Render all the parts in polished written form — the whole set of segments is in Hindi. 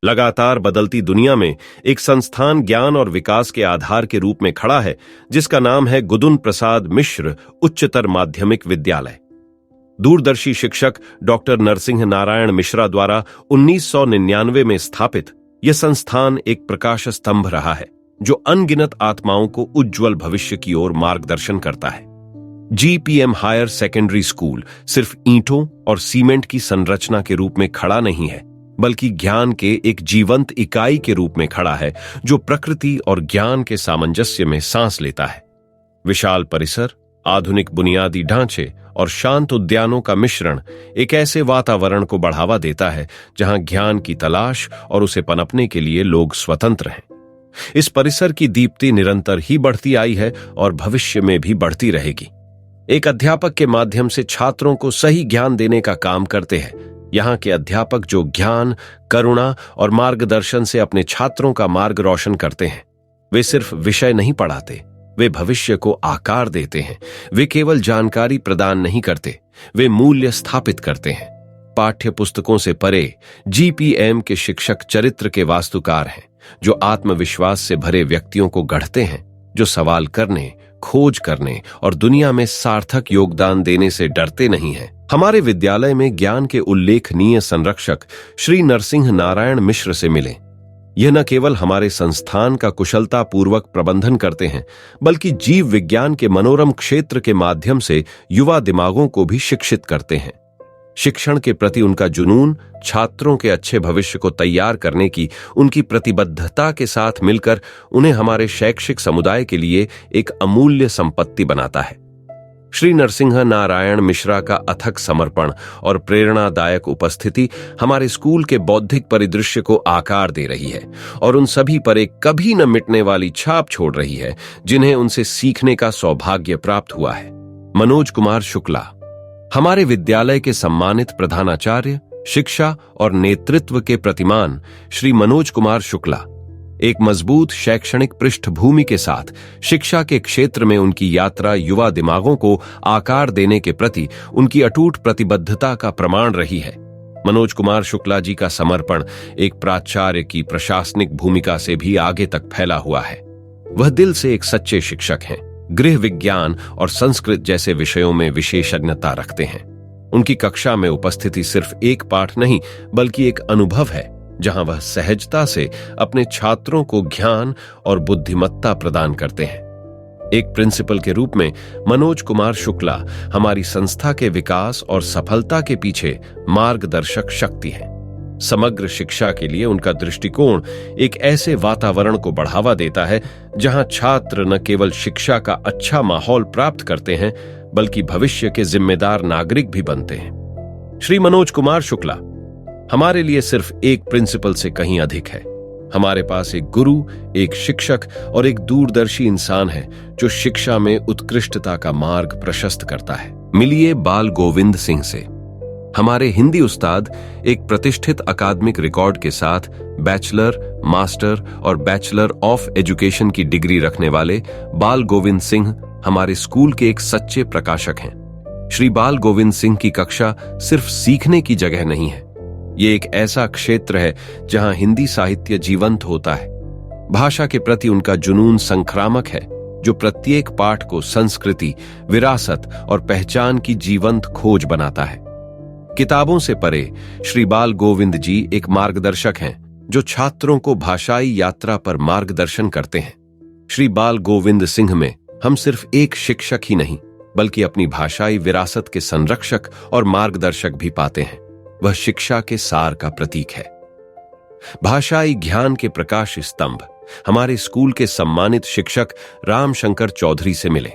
लगातार बदलती दुनिया में एक संस्थान ज्ञान और विकास के आधार के रूप में खड़ा है, जिसका नाम है गुदुन प्रसाद मिश्र उच्चतर माध्यमिक विद्यालय। दूरदर्शी शिक्षक डॉक्टर नरसिंह नारायण मिश्रा द्वारा 1999 में स्थापित यह संस्थान एक प्रकाश स्तंभ रहा है, जो अनगिनत आत्माओं को उज्जवल भविष्य की ओर मार्गदर्शन करता है। जीपीएम हायर सेकेंडरी स्कूल सिर्फ ईंटों और सीमेंट की संरचना के रूप में खड़ा नहीं है, बल्कि ज्ञान के एक जीवंत इकाई के रूप में खड़ा है, जो प्रकृति और ज्ञान के सामंजस्य में सांस लेता है। विशाल परिसर, आधुनिक बुनियादी ढांचे और शांत उद्यानों का मिश्रण एक ऐसे वातावरण को बढ़ावा देता है जहां ज्ञान की तलाश और उसे पनपने के लिए लोग स्वतंत्र हैं। इस परिसर की दीप्ति निरंतर ही बढ़ती आई है और भविष्य में भी बढ़ती रहेगी। एक अध्यापक के माध्यम से छात्रों को सही ज्ञान देने का काम करते हैं। यहाँ के अध्यापक जो ज्ञान, करुणा और मार्गदर्शन से अपने छात्रों का मार्ग रोशन करते हैं, वे सिर्फ विषय नहीं पढ़ाते, वे भविष्य को आकार देते हैं। वे केवल जानकारी प्रदान नहीं करते, वे मूल्य स्थापित करते हैं। पाठ्य पुस्तकों से परे जीपीएम के शिक्षक चरित्र के वास्तुकार हैं, जो आत्मविश्वास से भरे व्यक्तियों को गढ़ते हैं, जो सवाल करने, खोज करने और दुनिया में सार्थक योगदान देने से डरते नहीं हैं। हमारे विद्यालय में ज्ञान के उल्लेखनीय संरक्षक श्री नरसिंह नारायण मिश्र से मिले। यह न केवल हमारे संस्थान का कुशलतापूर्वक प्रबंधन करते हैं, बल्कि जीव विज्ञान के मनोरम क्षेत्र के माध्यम से युवा दिमागों को भी शिक्षित करते हैं। शिक्षण के प्रति उनका जुनून छात्रों के अच्छे भविष्य को तैयार करने की उनकी प्रतिबद्धता के साथ मिलकर उन्हें हमारे शैक्षिक समुदाय के लिए एक अमूल्य संपत्ति बनाता है। श्री नरसिंह नारायण मिश्रा का अथक समर्पण और प्रेरणादायक उपस्थिति हमारे स्कूल के बौद्धिक परिदृश्य को आकार दे रही है और उन सभी पर एक कभी न मिटने वाली छाप छोड़ रही है, जिन्हें उनसे सीखने का सौभाग्य प्राप्त हुआ है। मनोज कुमार शुक्ला, हमारे विद्यालय के सम्मानित प्रधानाचार्य, शिक्षा और नेतृत्व के प्रतिमान श्री मनोज कुमार शुक्ला एक मजबूत शैक्षणिक पृष्ठभूमि के साथ शिक्षा के क्षेत्र में उनकी यात्रा युवा दिमागों को आकार देने के प्रति उनकी अटूट प्रतिबद्धता का प्रमाण रही है। मनोज कुमार शुक्ला जी का समर्पण एक प्राचार्य की प्रशासनिक भूमिका से भी आगे तक फैला हुआ है। वह दिल से एक सच्चे शिक्षक हैं, गृह विज्ञान और संस्कृत जैसे विषयों में विशेषज्ञता रखते हैं। उनकी कक्षा में उपस्थिति सिर्फ एक पाठ नहीं, बल्कि एक अनुभव है, जहां वह सहजता से अपने छात्रों को ज्ञान और बुद्धिमत्ता प्रदान करते हैं। एक प्रिंसिपल के रूप में मनोज कुमार शुक्ला हमारी संस्था के विकास और सफलता के पीछे मार्गदर्शक शक्ति है। समग्र शिक्षा के लिए उनका दृष्टिकोण एक ऐसे वातावरण को बढ़ावा देता है जहां छात्र न केवल शिक्षा का अच्छा माहौल प्राप्त करते हैं, बल्कि भविष्य के जिम्मेदार नागरिक भी बनते हैं। श्री मनोज कुमार शुक्ला हमारे लिए सिर्फ एक प्रिंसिपल से कहीं अधिक है। हमारे पास एक गुरु, एक शिक्षक और एक दूरदर्शी इंसान है, जो शिक्षा में उत्कृष्टता का मार्ग प्रशस्त करता है। मिलिए बाल गोविंद सिंह से। हमारे हिंदी उस्ताद एक प्रतिष्ठित अकादमिक रिकॉर्ड के साथ बैचलर, मास्टर और बैचलर ऑफ एजुकेशन की डिग्री रखने वाले बाल गोविंद सिंह हमारे स्कूल के एक सच्चे प्रकाशक हैं। श्री बाल गोविंद सिंह की कक्षा सिर्फ सीखने की जगह नहीं है, ये एक ऐसा क्षेत्र है जहां हिंदी साहित्य जीवंत होता है। भाषा के प्रति उनका जुनून संक्रामक है, जो प्रत्येक पाठ को संस्कृति, विरासत और पहचान की जीवंत खोज बनाता है। किताबों से परे श्री बाल गोविंद जी एक मार्गदर्शक हैं, जो छात्रों को भाषाई यात्रा पर मार्गदर्शन करते हैं। श्री बाल गोविंद सिंह में हम सिर्फ एक शिक्षक ही नहीं, बल्कि अपनी भाषाई विरासत के संरक्षक और मार्गदर्शक भी पाते हैं। वह शिक्षा के सार का प्रतीक है। भाषाई ज्ञान के प्रकाश स्तंभ हमारे स्कूल के सम्मानित शिक्षक रामशंकर चौधरी से मिले।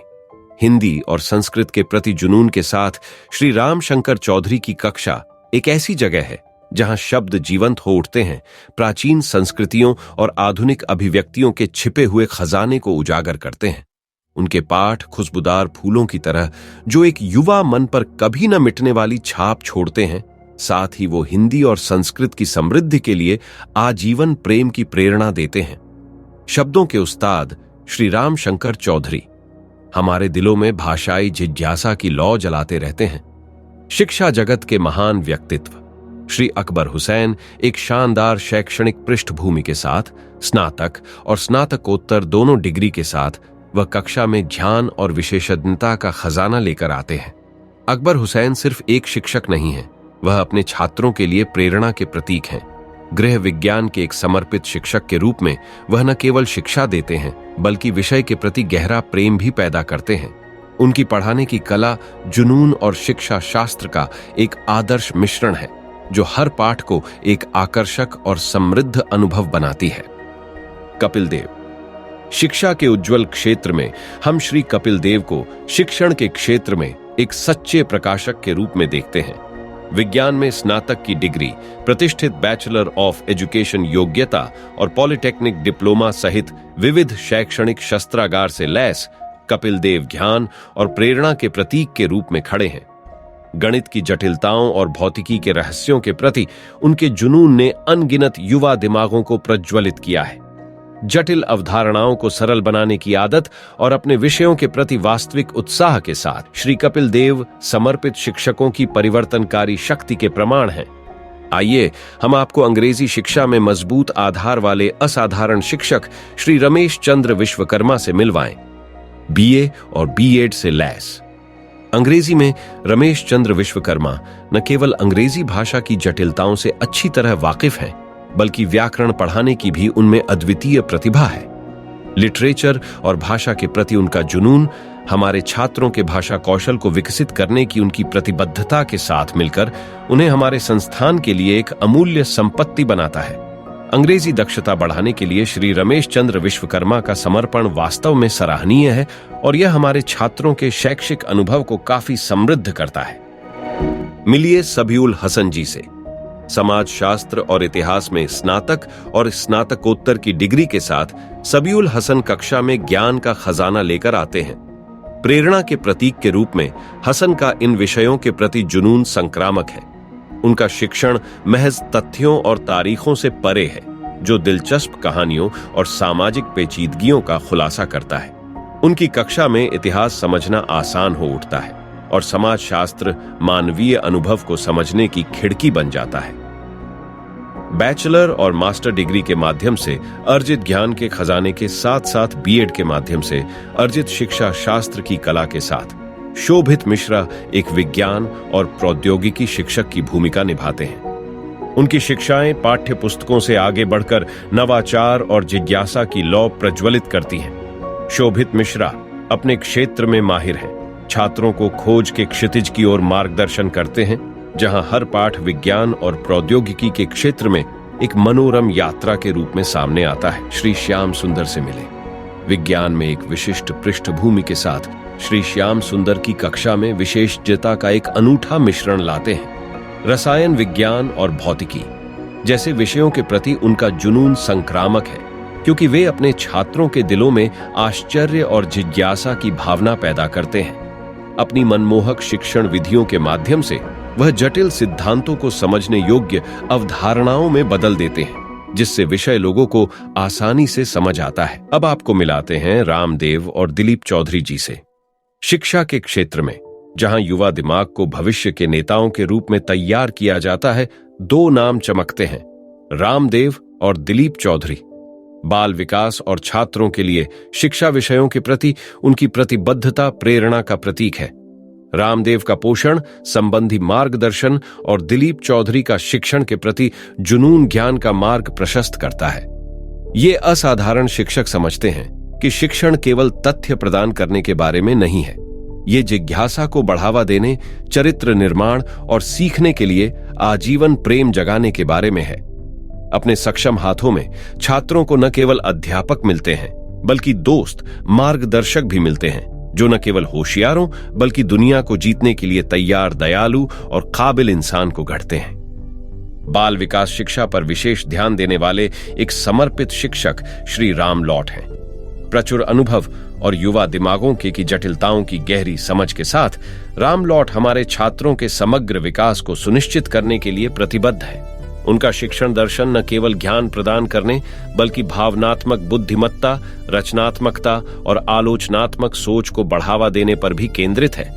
हिंदी और संस्कृत के प्रति जुनून के साथ श्री रामशंकर चौधरी की कक्षा एक ऐसी जगह है जहां शब्द जीवंत हो उठते हैं, प्राचीन संस्कृतियों और आधुनिक अभिव्यक्तियों के छिपे हुए खजाने को उजागर करते हैं। उनके पाठ खुशबूदार फूलों की तरह, जो एक युवा मन पर कभी न मिटने वाली छाप छोड़ते हैं, साथ ही वो हिंदी और संस्कृत की समृद्धि के लिए आजीवन प्रेम की प्रेरणा देते हैं। शब्दों के उस्ताद श्री रामशंकर चौधरी हमारे दिलों में भाषाई जिज्ञासा की लौ जलाते रहते हैं। शिक्षा जगत के महान व्यक्तित्व श्री अकबर हुसैन एक शानदार शैक्षणिक पृष्ठभूमि के साथ स्नातक और स्नातकोत्तर दोनों डिग्री के साथ वह कक्षा में ध्यान और विशेषज्ञता का खजाना लेकर आते हैं। अकबर हुसैन सिर्फ एक शिक्षक नहीं है, वह अपने छात्रों के लिए प्रेरणा के प्रतीक हैं। गृह विज्ञान के एक समर्पित शिक्षक के रूप में वह न केवल शिक्षा देते हैं बल्कि विषय के प्रति गहरा प्रेम भी पैदा करते हैं। उनकी पढ़ाने की कला, जुनून और शिक्षा शास्त्र का एक आदर्श मिश्रण है जो हर पाठ को एक आकर्षक और समृद्ध अनुभव बनाती है। कपिल देव। शिक्षा के उज्जवल क्षेत्र में हम श्री कपिल देव को शिक्षण के क्षेत्र में एक सच्चे प्रकाशक के रूप में देखते हैं। विज्ञान में स्नातक की डिग्री, प्रतिष्ठित बैचलर ऑफ एजुकेशन योग्यता और पॉलिटेक्निक डिप्लोमा सहित विविध शैक्षणिक शस्त्रागार से लैस कपिल देव ज्ञान और प्रेरणा के प्रतीक के रूप में खड़े हैं। गणित की जटिलताओं और भौतिकी के रहस्यों के प्रति उनके जुनून ने अनगिनत युवा दिमागों को प्रज्वलित किया है। जटिल अवधारणाओं को सरल बनाने की आदत और अपने विषयों के प्रति वास्तविक उत्साह के साथ श्री कपिल देव समर्पित शिक्षकों की परिवर्तनकारी शक्ति के प्रमाण हैं। आइए हम आपको अंग्रेजी शिक्षा में मजबूत आधार वाले असाधारण शिक्षक श्री रमेश चंद्र विश्वकर्मा से मिलवाएं। बीए और बीएड से लैस। अंग्रेजी में रमेश चंद्र विश्वकर्मा न केवल अंग्रेजी भाषा की जटिलताओं से अच्छी तरह वाकिफ हैं, बल्कि व्याकरण पढ़ाने की भी उनमें अद्वितीय प्रतिभा है। लिटरेचर और भाषा के प्रति उनका जुनून हमारे छात्रों के भाषा कौशल को विकसित करने की उनकी प्रतिबद्धता के साथ मिलकर उन्हें हमारे संस्थान के लिए एक अमूल्य संपत्ति बनाता है। अंग्रेजी दक्षता बढ़ाने के लिए श्री रमेश चंद्र विश्वकर्मा का समर्पण वास्तव में सराहनीय है और यह हमारे छात्रों के शैक्षिक अनुभव को काफी समृद्ध करता है। मिलिए सबीउल हसन जी से। समाज शास्त्र और इतिहास में स्नातक और स्नातकोत्तर की डिग्री के साथ सबीउल हसन कक्षा में ज्ञान का खजाना लेकर आते हैं। प्रेरणा के प्रतीक के रूप में हसन का इन विषयों के प्रति जुनून संक्रामक है। उनका शिक्षण महज तथ्यों और तारीखों से परे है, जो दिलचस्प कहानियों और सामाजिक पेचीदगियों का खुलासा करता है। उनकी कक्षा में इतिहास समझना आसान हो उठता है और समाज शास्त्र मानवीय अनुभव को समझने की खिड़की बन जाता है। बैचलर और मास्टर डिग्री के माध्यम से अर्जित ज्ञान के खजाने के साथ साथ बीएड के माध्यम से अर्जित शिक्षा शास्त्र की कला के साथ शोभित मिश्रा एक विज्ञान और प्रौद्योगिकी शिक्षक की भूमिका निभाते हैं। उनकी शिक्षाएं पाठ्य पुस्तकों से आगे बढ़कर नवाचार और जिज्ञासा की लौ प्रज्वलित करती हैं। शोभित मिश्रा अपने क्षेत्र में माहिर हैं, छात्रों को खोज के क्षितिज की ओर मार्गदर्शन करते हैं, जहां हर पाठ विज्ञान और प्रौद्योगिकी के क्षेत्र में एक मनोरम यात्रा के रूप में सामने आता है। श्री श्याम सुंदर से मिले। विज्ञान में एक विशिष्ट पृष्ठभूमि के साथ श्री श्याम सुंदर की कक्षा में विशेषज्ञता का एक अनूठा मिश्रण लाते हैं। रसायन विज्ञान और भौतिकी जैसे विषयों के प्रति उनका जुनून संक्रामक है, क्योंकि वे अपने छात्रों के दिलों में आश्चर्य और जिज्ञासा की भावना पैदा करते हैं। अपनी मनमोहक शिक्षण विधियों के माध्यम से वह जटिल सिद्धांतों को समझने योग्य अवधारणाओं में बदल देते हैं, जिससे विषय लोगों को आसानी से समझ आता है। अब आपको मिलाते हैं रामदेव और दिलीप चौधरी जी से। शिक्षा के क्षेत्र में जहां युवा दिमाग को भविष्य के नेताओं के रूप में तैयार किया जाता है, दो नाम चमकते हैं, रामदेव और दिलीप चौधरी। बाल विकास और छात्रों के लिए शिक्षा विषयों के प्रति उनकी प्रतिबद्धता प्रेरणा का प्रतीक है। रामदेव का पोषण संबंधी मार्गदर्शन और दिलीप चौधरी का शिक्षण के प्रति जुनून ज्ञान का मार्ग प्रशस्त करता है। ये असाधारण शिक्षक समझते हैं कि शिक्षण केवल तथ्य प्रदान करने के बारे में नहीं है, ये जिज्ञासा को बढ़ावा देने, चरित्र निर्माण और सीखने के लिए आजीवन प्रेम जगाने के बारे में है। अपने सक्षम हाथों में छात्रों को न केवल अध्यापक मिलते हैं, बल्कि दोस्त, मार्गदर्शक भी मिलते हैं, जो न केवल होशियारों बल्कि दुनिया को जीतने के लिए तैयार, दयालु और काबिल इंसान को गढ़ते हैं। बाल विकास शिक्षा पर विशेष ध्यान देने वाले एक समर्पित शिक्षक श्री राम लॉट हैं। प्रचुर अनुभव और युवा दिमागों की जटिलताओं की गहरी समझ के साथ राम लॉट हमारे छात्रों के समग्र विकास को सुनिश्चित करने के लिए प्रतिबद्ध है। उनका शिक्षण दर्शन न केवल ज्ञान प्रदान करने बल्कि भावनात्मक बुद्धिमत्ता, रचनात्मकता और आलोचनात्मक सोच को बढ़ावा देने पर भी केंद्रित है।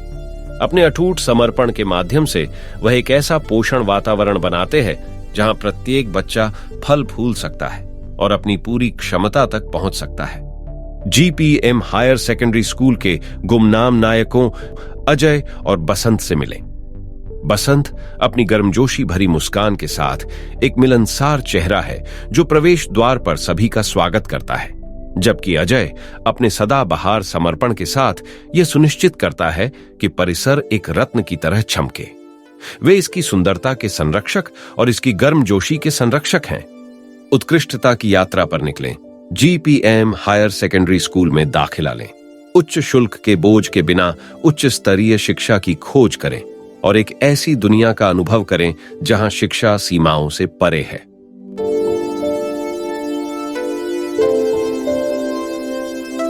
अपने अटूट समर्पण के माध्यम से वह एक ऐसा पोषण वातावरण बनाते हैं जहां प्रत्येक बच्चा फल फूल सकता है और अपनी पूरी क्षमता तक पहुंच सकता है। जीपीएम हायर सेकेंडरी स्कूल के गुमनाम नायकों अजय और बसंत से मिले। बसंत अपनी गर्मजोशी भरी मुस्कान के साथ एक मिलनसार चेहरा है जो प्रवेश द्वार पर सभी का स्वागत करता है, जबकि अजय अपने सदाबहार समर्पण के साथ यह सुनिश्चित करता है कि परिसर एक रत्न की तरह चमके। वे इसकी सुंदरता के संरक्षक और इसकी गर्मजोशी के संरक्षक हैं। उत्कृष्टता की यात्रा पर निकलें, जीपीएम हायर सेकेंडरी स्कूल में दाखिला लें, उच्च शुल्क के बोझ के बिना उच्च स्तरीय शिक्षा की खोज करें और एक ऐसी दुनिया का अनुभव करें जहां शिक्षा सीमाओं से परे है।